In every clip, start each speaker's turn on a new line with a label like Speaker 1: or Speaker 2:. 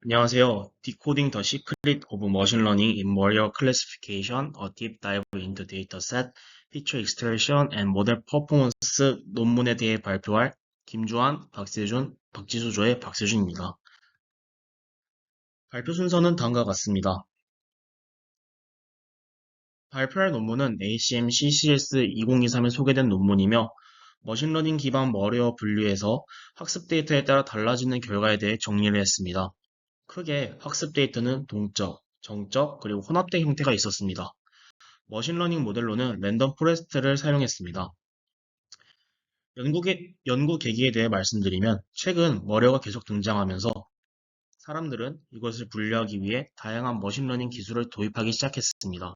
Speaker 1: 안녕하세요. Decoding the Secret of Machine Learning in Model Classification, a Deep Dive into Dataset, Feature Extraction and Model Performance 논문에 대해 발표할 김주환, 박세준, 박지수조의 박세준입니다. 발표 순서는 다음과 같습니다. 발표할 논문은 ACM CCS 2023에 소개된 논문이며 머신러닝 기반 머리어 분류에서 학습 데이터에 따라 달라지는 결과에 대해 정리를 했습니다. 크게 학습 데이터는 동적, 정적, 그리고 혼합된 형태가 있었습니다. 머신러닝 모델로는 랜덤 포레스트를 사용했습니다. 연구 계기에 대해 말씀드리면 최근 머려가 계속 등장하면서 사람들은 이것을 분류하기 위해 다양한 머신러닝 기술을 도입하기 시작했습니다.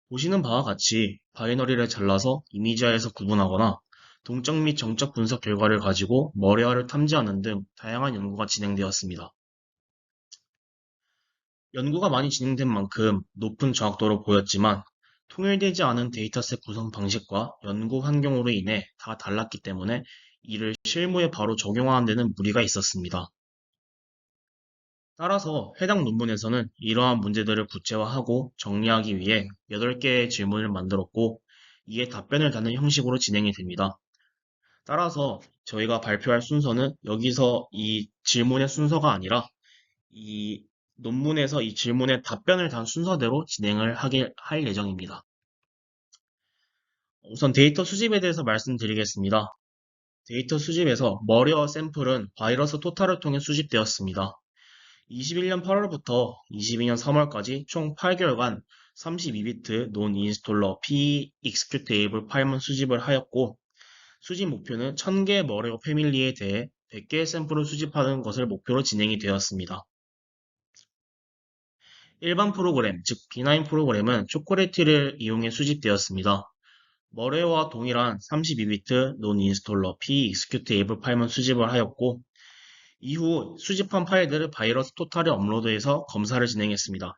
Speaker 1: 보시는 바와 같이 바이너리를 잘라서 이미지화해서 구분하거나 동적 및 정적 분석 결과를 가지고 머려를 탐지하는 등 다양한 연구가 진행되었습니다. 연구가 많이 진행된 만큼 높은 정확도로 보였지만 통일되지 않은 데이터셋 구성 방식과 연구 환경으로 인해 다 달랐기 때문에 이를 실무에 바로 적용하는 데는 무리가 있었습니다. 따라서 해당 논문에서는 이러한 문제들을 구체화하고 정리하기 위해 8개의 질문을 만들었고 이에 답변을 다는 형식으로 진행이 됩니다. 따라서 저희가 발표할 순서는 여기서 이 질문의 순서가 아니라 이 논문에서 이 질문에 답변을 단 순서대로 진행을 할 예정입니다. 우선 데이터 수집에 대해서 말씀드리겠습니다. 데이터 수집에서 머리어 샘플은 바이러스 토탈을 통해 수집되었습니다. 21년 8월부터 22년 3월까지 총 8개월간 32비트 논 인스톨러 p executable 파일만 수집을 하였고 수집 목표는 1000개의 머리어 패밀리에 대해 100개의 샘플을 수집하는 것을 목표로 진행이 되었습니다. 일반 프로그램, 즉 B9 프로그램은 초콜릿을 이용해 수집되었습니다. 머레와 동일한 32비트 논 인스톨러 p executable 파일만 수집을 하였고 이후 수집한 파일들을 바이러스 토탈에 업로드해서 검사를 진행했습니다.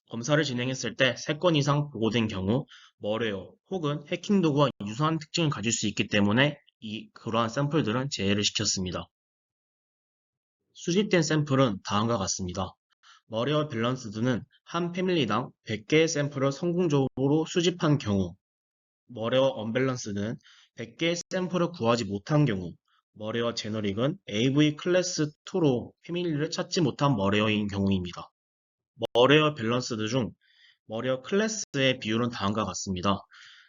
Speaker 1: 검사를 진행했을 때 3건 이상 보고된 경우 머레어 혹은 해킹 도구와 유사한 특징을 가질 수 있기 때문에 그러한 샘플들은 제외를 시켰습니다. 수집된 샘플은 다음과 같습니다. 머리어 밸런스드는 한 패밀리당 100개의 샘플을 성공적으로 수집한 경우, 머리어 언밸런스드는 100개의 샘플을 구하지 못한 경우, 머리어 제너릭은 AV 클래스 2로 패밀리를 찾지 못한 머리어인 경우입니다. 머리어 밸런스드 중 머리어 클래스의 비율은 다음과 같습니다.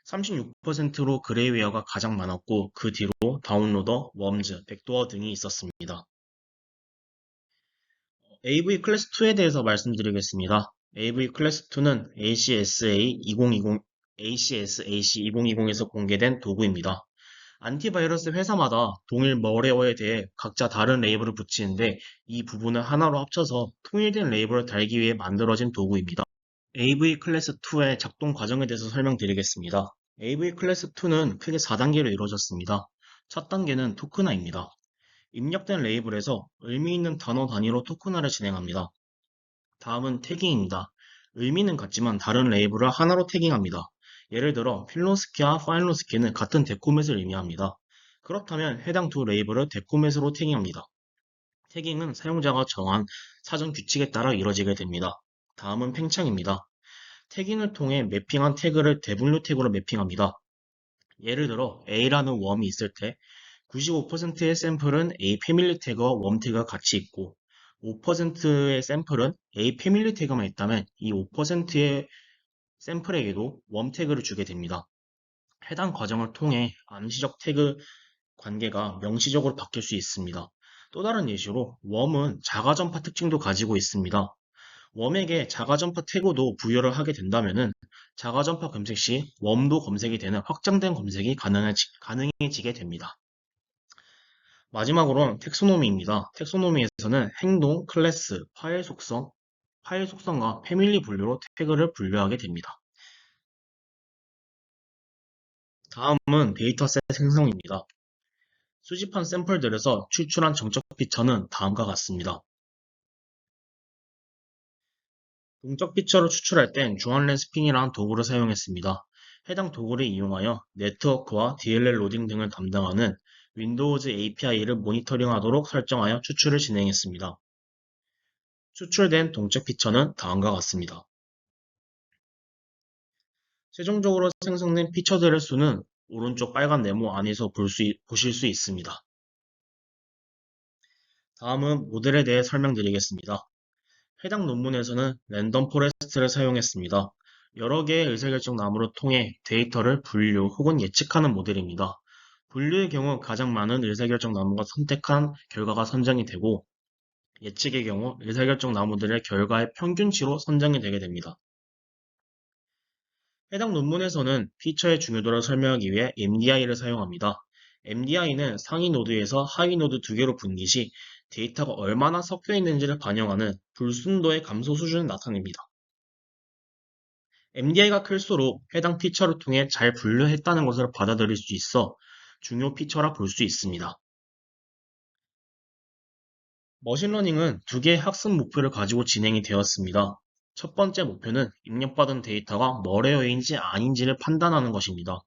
Speaker 1: 36%로 그레이웨어가 가장 많았고 그 뒤로 다운로더, 웜즈, 백도어 등이 있었습니다. AV 클래스 2에 대해서 말씀드리겠습니다. AV 클래스 2는 ACS AC 2020에서 공개된 도구입니다. 안티바이러스 회사마다 동일 머레어에 대해 각자 다른 레이블을 붙이는데 이 부분을 하나로 합쳐서 통일된 레이블을 달기 위해 만들어진 도구입니다. AV 클래스 2의 작동 과정에 대해서 설명드리겠습니다. AV 클래스 2는 크게 4단계로 이루어졌습니다. 첫 단계는 토크나입니다. 입력된 레이블에서 의미 있는 단어 단위로 토큰화를 진행합니다. 다음은 태깅입니다. 의미는 같지만 다른 레이블을 하나로 태깅합니다. 예를 들어 필로스키와 파일로스키는 같은 데코맷을 의미합니다. 그렇다면 해당 두 레이블을 데코맷으로 태깅합니다. 태깅은 사용자가 정한 사전 규칙에 따라 이루어지게 됩니다. 다음은 팽창입니다. 태깅을 통해 매핑한 태그를 대분류 태그로 매핑합니다. 예를 들어 A라는 웜이 있을 때 95%의 샘플은 A 패밀리 태그와 웜 태그가 같이 있고 5%의 샘플은 A 패밀리 태그만 있다면 이 5%의 샘플에게도 웜 태그를 주게 됩니다. 해당 과정을 통해 암시적 태그 관계가 명시적으로 바뀔 수 있습니다. 또 다른 예시로 웜은 자가전파 특징도 가지고 있습니다. 웜에게 자가전파 태그도 부여를 하게 된다면 자가전파 검색 시 웜도 검색이 되는 확장된 검색이 가능해지게 됩니다. 마지막으로는 텍소노미입니다. 텍소노미에서는 행동, 클래스, 파일 속성과 패밀리 분류로 태그를 분류하게 됩니다. 다음은 데이터셋 생성입니다. 수집한 샘플들에서 추출한 정적 피처는 다음과 같습니다. 동적 피처를 추출할 땐 주한렌 스핀이라는 도구를 사용했습니다. 해당 도구를 이용하여 네트워크와 DLL 로딩 등을 담당하는 윈도우즈 API를 모니터링하도록 설정하여 추출을 진행했습니다. 추출된 동적 피처는 다음과 같습니다. 최종적으로 생성된 피처들의 수는 오른쪽 빨간 네모 안에서 보실 수 있습니다. 다음은 모델에 대해 설명드리겠습니다. 해당 논문에서는 랜덤 포레스트를 사용했습니다. 여러 개의 의사결정 나무를 통해 데이터를 분류 혹은 예측하는 모델입니다. 분류의 경우 가장 많은 의사결정 나무가 선택한 결과가 선정이 되고, 예측의 경우 의사결정 나무들의 결과의 평균치로 선정이 되게 됩니다. 해당 논문에서는 피처의 중요도를 설명하기 위해 MDI를 사용합니다. MDI는 상위 노드에서 하위 노드 두 개로 분기 시 데이터가 얼마나 섞여 있는지를 반영하는 불순도의 감소 수준을 나타냅니다. MDI가 클수록 해당 피처를 통해 잘 분류했다는 것을 받아들일 수 있어 중요 피처라 볼 수 있습니다. 머신러닝은 두 개의 학습 목표를 가지고 진행이 되었습니다. 첫 번째 목표는 입력받은 데이터가 머레어인지 아닌지를 판단하는 것입니다.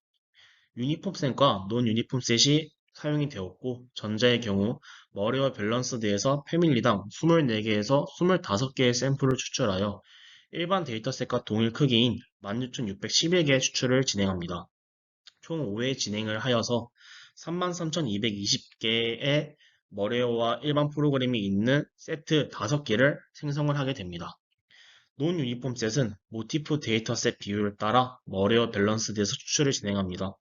Speaker 1: 유니폼셋과 논 유니폼셋이 사용이 되었고, 전자의 경우 머레어 밸런스드에서 패밀리당 24개에서 25개의 샘플을 추출하여 일반 데이터셋과 동일 크기인 16,611개의 추출을 진행합니다. 총 5회 진행을 하여서 33,220개의 머레어와 일반 프로그램이 있는 세트 5개를 생성을 하게 됩니다. 논 유니폼 셋은 모티프 데이터셋 비율을 따라 머레어 밸런스드에서 추출을 진행합니다.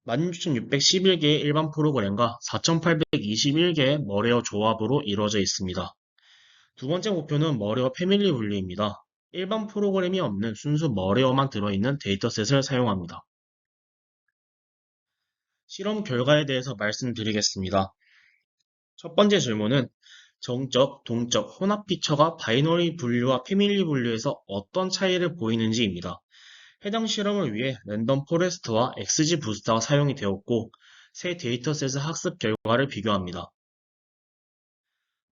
Speaker 1: 16,611개의 일반 프로그램과 4,821개의 머레어 조합으로 이루어져 있습니다. 두 번째 목표는 머레어 패밀리 분류입니다. 일반 프로그램이 없는 순수 머레어만 들어있는 데이터셋을 사용합니다. 실험 결과에 대해서 말씀드리겠습니다. 첫 번째 질문은 정적, 동적, 혼합 피처가 바이너리 분류와 패밀리 분류에서 어떤 차이를 보이는지입니다. 해당 실험을 위해 랜덤 포레스트와 XG 부스터가 사용이 되었고, 새 데이터셋의 학습 결과를 비교합니다.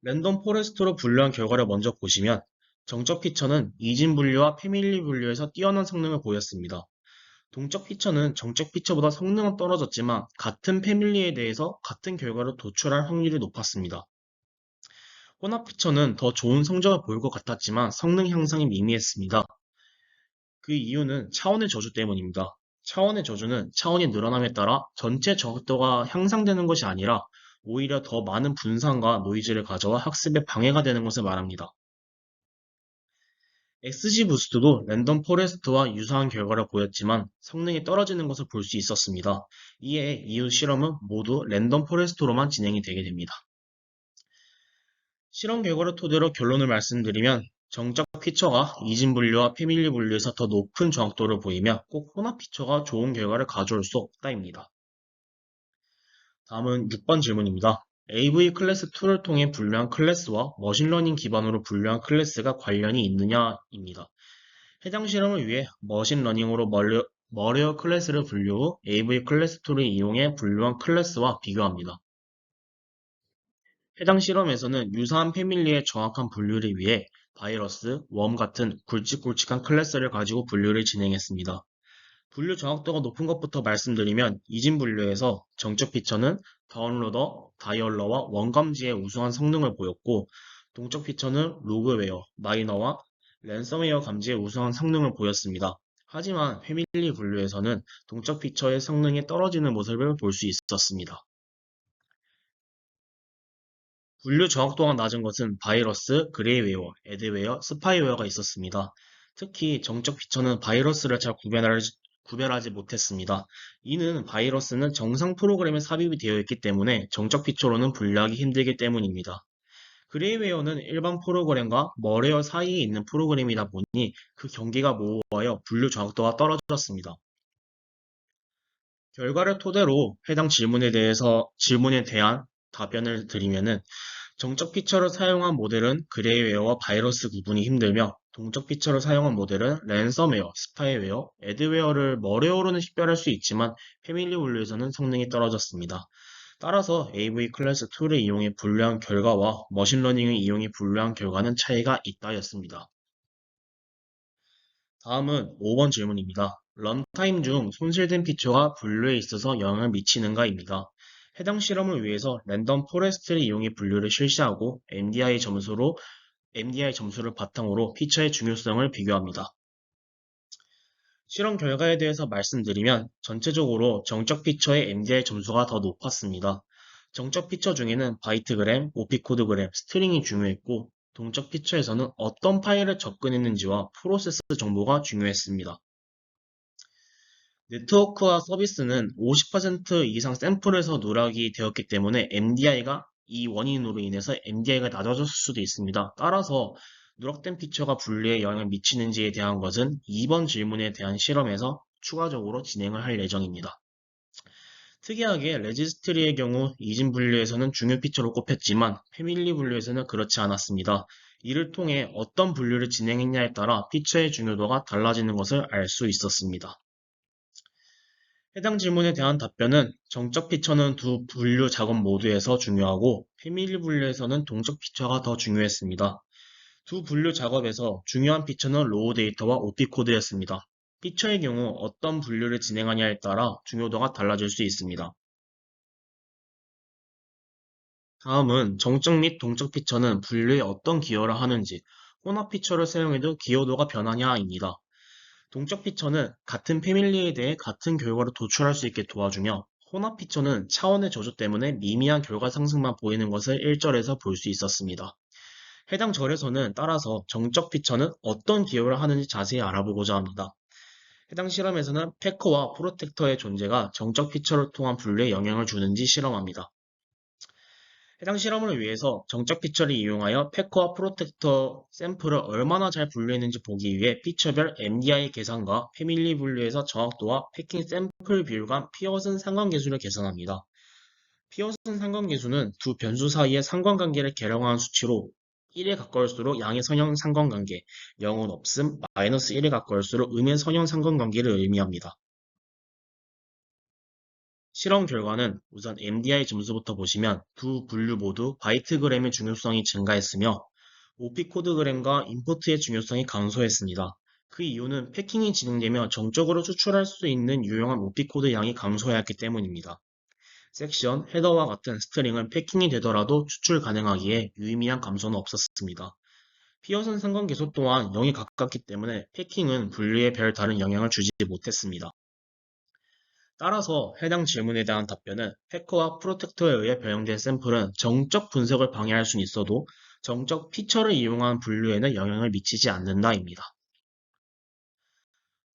Speaker 1: 랜덤 포레스트로 분류한 결과를 먼저 보시면 정적 피처는 이진 분류와 패밀리 분류에서 뛰어난 성능을 보였습니다. 동적 피처는 정적 피처보다 성능은 떨어졌지만 같은 패밀리에 대해서 같은 결과를 도출할 확률이 높았습니다. 혼합 피처는 더 좋은 성적을 보일 것 같았지만 성능 향상이 미미했습니다. 그 이유는 차원의 저주 때문입니다. 차원의 저주는 차원이 늘어남에 따라 전체 정확도가 향상되는 것이 아니라 오히려 더 많은 분산과 노이즈를 가져와 학습에 방해가 되는 것을 말합니다. XG 부스트도 랜덤 포레스트와 유사한 결과를 보였지만 성능이 떨어지는 것을 볼 수 있었습니다. 이에 이후 실험은 모두 랜덤 포레스트로만 진행이 되게 됩니다. 실험 결과를 토대로 결론을 말씀드리면 정적 피처가 이진 분류와 패밀리 분류에서 더 높은 정확도를 보이며 꼭 혼합 피처가 좋은 결과를 가져올 수 없다입니다. 다음은 6번 질문입니다. AV 클래스 2를 통해 분류한 클래스와 머신러닝 기반으로 분류한 클래스가 관련이 있느냐입니다. 해당 실험을 위해 머신러닝으로 머레어 클래스를 분류 후 AV 클래스 2를 이용해 분류한 클래스와 비교합니다. 해당 실험에서는 유사한 패밀리의 정확한 분류를 위해 바이러스, 웜 같은 굵직굵직한 클래스를 가지고 분류를 진행했습니다. 분류 정확도가 높은 것부터 말씀드리면 이진 분류에서 정적 피처는 다운로더, 다이얼러와 원감지의 우수한 성능을 보였고, 동적 피처는 로그웨어, 마이너와 랜섬웨어 감지의 우수한 성능을 보였습니다. 하지만 패밀리 분류에서는 동적 피처의 성능이 떨어지는 모습을 볼 수 있었습니다. 분류 정확도가 낮은 것은 바이러스, 그레이웨어, 애드웨어, 스파이웨어가 있었습니다. 특히 정적 피처는 바이러스를 잘 구별하지 못했습니다. 이는 바이러스는 정상 프로그램에 삽입이 되어 있기 때문에 정적 피처로는 분류하기 힘들기 때문입니다. 그레이웨어는 일반 프로그램과 머레어 사이에 있는 프로그램이다 보니 그 경계가 모호하여 분류 정확도가 떨어졌습니다. 결과를 토대로 해당 질문에 대한 답변을 드리면은 정적 피처를 사용한 모델은 그레이웨어와 바이러스 구분이 힘들며 동적 피처를 사용한 모델은 랜섬웨어, 스파이웨어, 애드웨어를 머레어로는 식별할 수 있지만 패밀리 분류에서는 성능이 떨어졌습니다. 따라서 AV 클래스 2를 이용해 분류한 결과와 머신러닝을 이용해 분류한 결과는 차이가 있다였습니다. 다음은 5번 질문입니다. 런타임 중 손실된 피처가 분류에 있어서 영향을 미치는가입니다. 해당 실험을 위해서 랜덤 포레스트를 이용해 분류를 실시하고 MDI 점수로 MDI 점수를 바탕으로 피처의 중요성을 비교합니다. 실험 결과에 대해서 말씀드리면 전체적으로 정적 피처의 MDI 점수가 더 높았습니다. 정적 피처 중에는 바이트그램, 오피코드그램, 스트링이 중요했고 동적 피처에서는 어떤 파일을 접근했는지와 프로세스 정보가 중요했습니다. 네트워크와 서비스는 50% 이상 샘플에서 누락이 되었기 때문에 MDI가 이 원인으로 인해서 MDI가 낮아졌을 수도 있습니다. 따라서 누락된 피처가 분류에 영향을 미치는지에 대한 것은 이번 질문에 대한 실험에서 추가적으로 진행을 할 예정입니다. 특이하게 레지스트리의 경우 이진 분류에서는 중요 피처로 꼽혔지만 패밀리 분류에서는 그렇지 않았습니다. 이를 통해 어떤 분류를 진행했냐에 따라 피처의 중요도가 달라지는 것을 알 수 있었습니다. 해당 질문에 대한 답변은 정적 피처는 두 분류 작업 모두에서 중요하고 패밀리 분류에서는 동적 피처가 더 중요했습니다. 두 분류 작업에서 중요한 피처는 로우 데이터와 OP 코드였습니다. 피처의 경우 어떤 분류를 진행하냐에 따라 중요도가 달라질 수 있습니다. 다음은 정적 및 동적 피처는 분류에 어떤 기여를 하는지, 혼합 피처를 사용해도 기여도가 변하냐입니다. 동적 피처는 같은 패밀리에 대해 같은 결과를 도출할 수 있게 도와주며 혼합 피처는 차원의 저조 때문에 미미한 결과 상승만 보이는 것을 1절에서 볼 수 있었습니다. 해당 절에서는 따라서 정적 피처는 어떤 기여를 하는지 자세히 알아보고자 합니다. 해당 실험에서는 패커와 프로텍터의 존재가 정적 피처를 통한 분류에 영향을 주는지 실험합니다. 해당 실험을 위해서 정적 피처를 이용하여 패커와 프로텍터 샘플을 얼마나 잘 분류했는지 보기 위해 피처별 MDI 계산과 패밀리 분류에서 정확도와 패킹 샘플 비율 간 피어슨 상관계수를 계산합니다. 피어슨 상관계수는 두 변수 사이의 상관관계를 계량한 수치로 1에 가까울수록 양의 선형 상관관계, 0은 없음, 마이너스 1에 가까울수록 음의 선형 상관관계를 의미합니다. 실험 결과는 우선 MDI 점수부터 보시면 두 분류 모두 바이트그램의 중요성이 증가했으며 오피코드그램과 인포트의 중요성이 감소했습니다. 그 이유는 패킹이 진행되며 정적으로 추출할 수 있는 유용한 오피코드 양이 감소하였기 때문입니다. 섹션, 헤더와 같은 스트링은 패킹이 되더라도 추출 가능하기에 유의미한 감소는 없었습니다. 피어슨 상관계수 또한 0이 가깝기 때문에 패킹은 분류에 별 다른 영향을 주지 못했습니다. 따라서 해당 질문에 대한 답변은 패커와 프로텍터에 의해 변형된 샘플은 정적 분석을 방해할 수는 있어도 정적 피처를 이용한 분류에는 영향을 미치지 않는다입니다.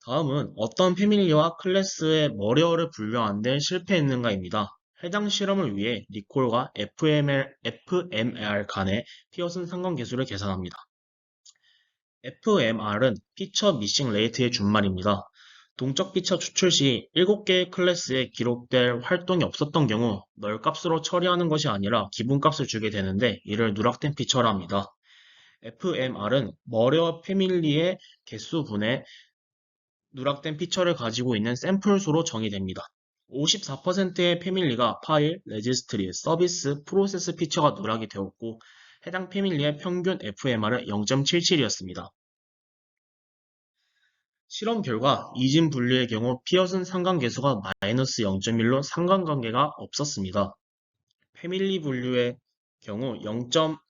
Speaker 1: 다음은 어떤 패밀리와 클래스의 머리어를 분류하는 데 실패했는가입니다. 해당 실험을 위해 니콜과 FMR 간의 피어슨 상관계수를 계산합니다. FMR은 피처 미싱 레이트의 준말입니다. 동적 피처 추출 시 7개의 클래스에 기록될 활동이 없었던 경우 널 값으로 처리하는 것이 아니라 기본값을 주게 되는데 이를 누락된 피처라 합니다. FMR은 머리어 패밀리의 개수분의 누락된 피처를 가지고 있는 샘플 수로 정의됩니다. 54%의 패밀리가 파일, 레지스트리, 서비스, 프로세스 피처가 누락이 되었고 해당 패밀리의 평균 FMR은 0.77이었습니다. 실험 결과 이진 분류의 경우 피어슨 상관계수가 마이너스 0.1로 상관관계가 없었습니다. 패밀리 분류의 경우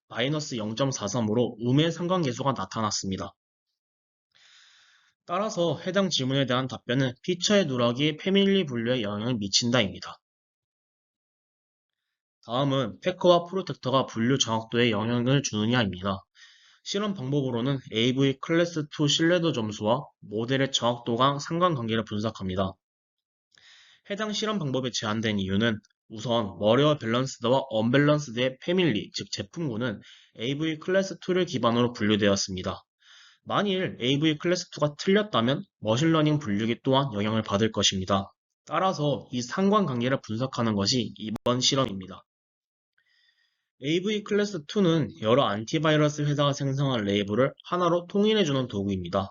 Speaker 1: 마이너스 0.43으로 음의 상관계수가 나타났습니다. 따라서 해당 질문에 대한 답변은 피처의 누락이 패밀리 분류에 영향을 미친다입니다. 다음은 패커와 프로텍터가 분류 정확도에 영향을 주느냐입니다. 실험 방법으로는 AV 클래스 2 신뢰도 점수와 모델의 정확도가 상관관계를 분석합니다. 해당 실험 방법에 제한된 이유는 우선 머리어 밸런스드와 언밸런스드의 패밀리, 즉 제품군은 AV 클래스 2를 기반으로 분류되었습니다. 만일 AV 클래스 2가 틀렸다면 머신러닝 분류기 또한 영향을 받을 것입니다. 따라서 이 상관관계를 분석하는 것이 이번 실험입니다. AV 클래스 2는 여러 안티바이러스 회사가 생성한 레이블을 하나로 통일해주는 도구입니다.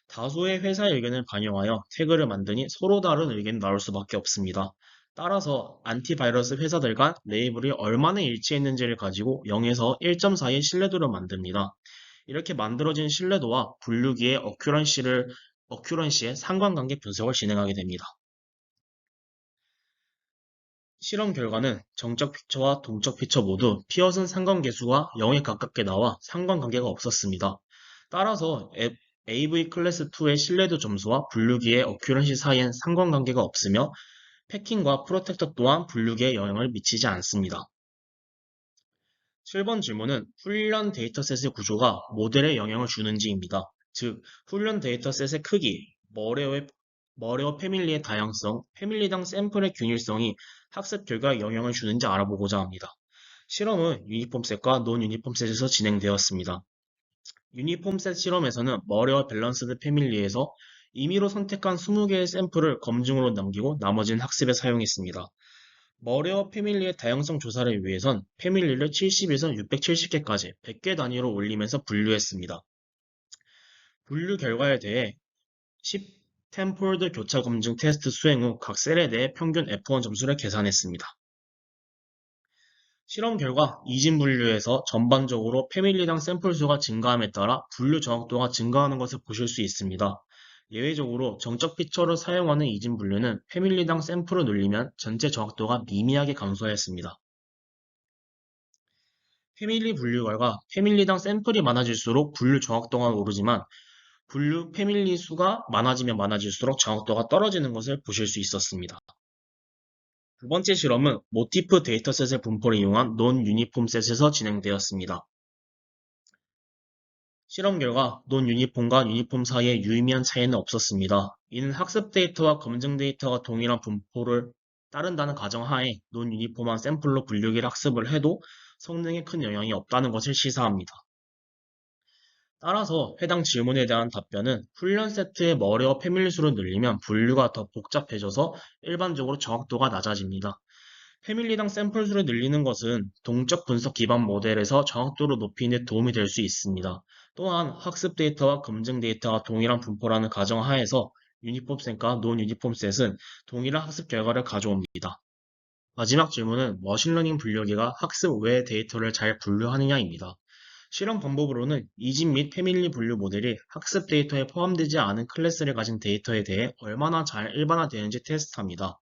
Speaker 1: 다수의 회사의 의견을 반영하여 태그를 만드니 서로 다른 의견이 나올 수밖에 없습니다. 따라서 안티바이러스 회사들 간 레이블이 얼마나 일치했는지를 가지고 0에서 1.4의 신뢰도를 만듭니다. 이렇게 만들어진 신뢰도와 분류기의 어큐런시의 상관관계 분석을 진행하게 됩니다. 실험 결과는 정적 피처와 동적 피처 모두 피어슨 상관계수가 0에 가깝게 나와 상관관계가 없었습니다. 따라서 AV 클래스 2의 신뢰도 점수와 분류기의 어큐런시 사이엔 상관관계가 없으며 패킹과 프로텍터 또한 분류기에 영향을 미치지 않습니다. 7번 질문은 훈련 데이터셋의 구조가 모델에 영향을 주는지입니다. 즉, 훈련 데이터셋의 크기, 머레어 패밀리의 다양성, 패밀리당 샘플의 균일성이 학습 결과에 영향을 주는지 알아보고자 합니다. 실험은 유니폼셋과 논 유니폼셋에서 진행되었습니다. 유니폼셋 실험에서는 머레어 밸런스드 패밀리에서 임의로 선택한 20개의 샘플을 검증으로 남기고 나머지는 학습에 사용했습니다. 머레어 패밀리의 다양성 조사를 위해선 패밀리를 70에서 670개까지 100개 단위로 올리면서 분류했습니다. 분류 결과에 대해 10텐폴드 교차 검증 테스트 수행 후 각 셀에 대해 평균 F1 점수를 계산했습니다. 실험 결과 이진 분류에서 전반적으로 패밀리당 샘플 수가 증가함에 따라 분류 정확도가 증가하는 것을 보실 수 있습니다. 예외적으로 정적 피처를 사용하는 이진 분류는 패밀리당 샘플을 늘리면 전체 정확도가 미미하게 감소하였습니다. 패밀리 분류 결과 패밀리당 샘플이 많아질수록 분류 정확도가 오르지만 분류 패밀리 수가 많아지면 많아질수록 정확도가 떨어지는 것을 보실 수 있었습니다. 두 번째 실험은 모티프 데이터셋의 분포를 이용한 논 유니폼 셋에서 진행되었습니다. 실험 결과 논 유니폼과 유니폼 사이에 유의미한 차이는 없었습니다. 이는 학습 데이터와 검증 데이터가 동일한 분포를 따른다는 가정하에 논 유니폼한 샘플로 분류기를 학습을 해도 성능에 큰 영향이 없다는 것을 시사합니다. 따라서 해당 질문에 대한 답변은 훈련 세트의 머리와 패밀리 수를 늘리면 분류가 더 복잡해져서 일반적으로 정확도가 낮아집니다. 패밀리당 샘플 수를 늘리는 것은 동적 분석 기반 모델에서 정확도를 높이는 데 도움이 될 수 있습니다. 또한 학습 데이터와 검증 데이터가 동일한 분포라는 가정하에서 유니폼셋과 논 유니폼셋은 동일한 학습 결과를 가져옵니다. 마지막 질문은 머신러닝 분류기가 학습 외 데이터를 잘 분류하느냐입니다. 실험 방법으로는 이진 및 패밀리 분류 모델이 학습 데이터에 포함되지 않은 클래스를 가진 데이터에 대해 얼마나 잘 일반화되는지 테스트합니다.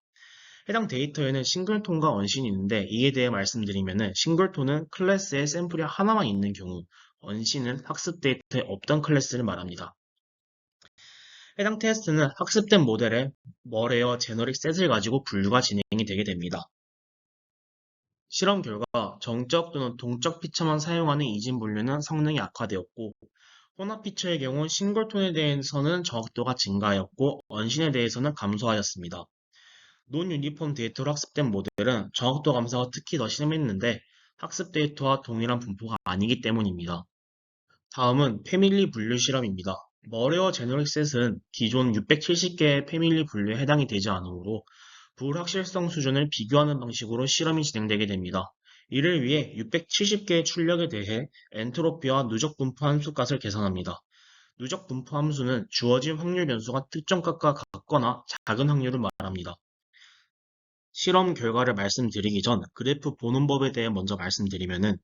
Speaker 1: 해당 데이터에는 싱글톤과 언신이 있는데 이에 대해 말씀드리면은 싱글톤은 클래스에 샘플이 하나만 있는 경우, 언신은 학습 데이터에 없던 클래스를 말합니다. 해당 테스트는 학습된 모델의 머레어 제너릭 셋을 가지고 분류가 진행이 되게 됩니다. 실험 결과 정적 또는 동적 피처만 사용하는 이진 분류는 성능이 악화되었고 혼합 피처의 경우 싱글톤에 대해서는 정확도가 증가하였고 언신에 대해서는 감소하였습니다. 논 유니폼 데이터로 학습된 모델은 정확도 감소가 특히 더 심했는데 학습 데이터와 동일한 분포가 아니기 때문입니다. 다음은 패밀리 분류 실험입니다. 머레어 제너릭 셋은 기존 670개의 패밀리 분류에 해당이 되지 않으므로 불확실성 수준을 비교하는 방식으로 실험이 진행되게 됩니다. 이를 위해 670개의 출력에 대해 엔트로피와 누적 분포 함수 값을 계산합니다. 누적 분포 함수는 주어진 확률 변수가 특정 값과 같거나 작은 확률을 말합니다. 실험 결과를 말씀드리기 전 그래프 보는 법에 대해 먼저 말씀드리면은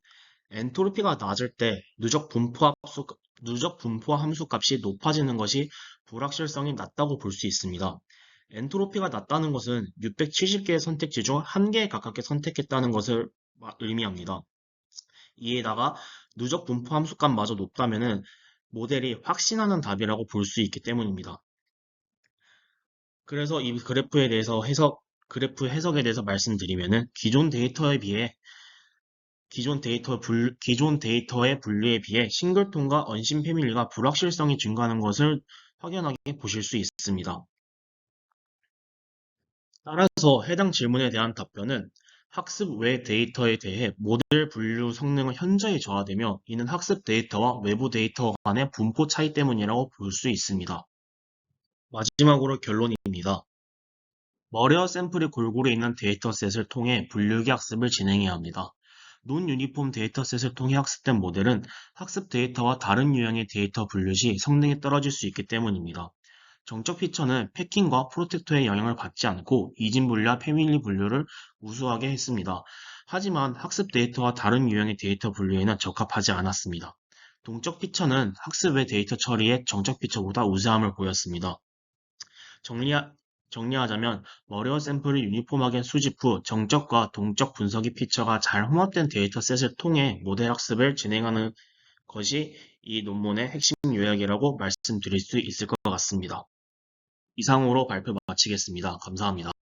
Speaker 1: 엔트로피가 낮을 때 누적 분포 함수 값이 높아지는 것이 불확실성이 낮다고 볼 수 있습니다. 엔트로피가 낮다는 것은 670개의 선택지 중 1개에 가깝게 선택했다는 것을 의미합니다. 이에다가 누적 분포 함수 값마저 높다면은 모델이 확신하는 답이라고 볼 수 있기 때문입니다. 그래서 이 그래프 해석에 대해서 말씀드리면은 기존 데이터의 분류에 비해 싱글톤과 언신 패밀리가 불확실성이 증가하는 것을 확연하게 보실 수 있습니다. 따라서 해당 질문에 대한 답변은 학습 외 데이터에 대해 모델 분류 성능은 현저히 저하되며 이는 학습 데이터와 외부 데이터 간의 분포 차이 때문이라고 볼 수 있습니다. 마지막으로 결론입니다. 머레어 샘플이 골고루 있는 데이터셋을 통해 분류기 학습을 진행해야 합니다. 논 유니폼 데이터셋을 통해 학습된 모델은 학습 데이터와 다른 유형의 데이터 분류 시 성능이 떨어질 수 있기 때문입니다. 정적 피처는 패킹과 프로텍터의 영향을 받지 않고 이진 분류와 패밀리 분류를 우수하게 했습니다. 하지만 학습 데이터와 다른 유형의 데이터 분류에는 적합하지 않았습니다. 동적 피처는 학습 외 데이터 처리에 정적 피처보다 우세함을 보였습니다. 정리하자면 머레어 샘플을 유니폼하게 수집 후 정적과 동적 분석의 피처가 잘 혼합된 데이터셋을 통해 모델 학습을 진행하는 것이 이 논문의 핵심 요약이라고 말씀드릴 수 있을 것 같습니다. 이상으로 발표 마치겠습니다. 감사합니다.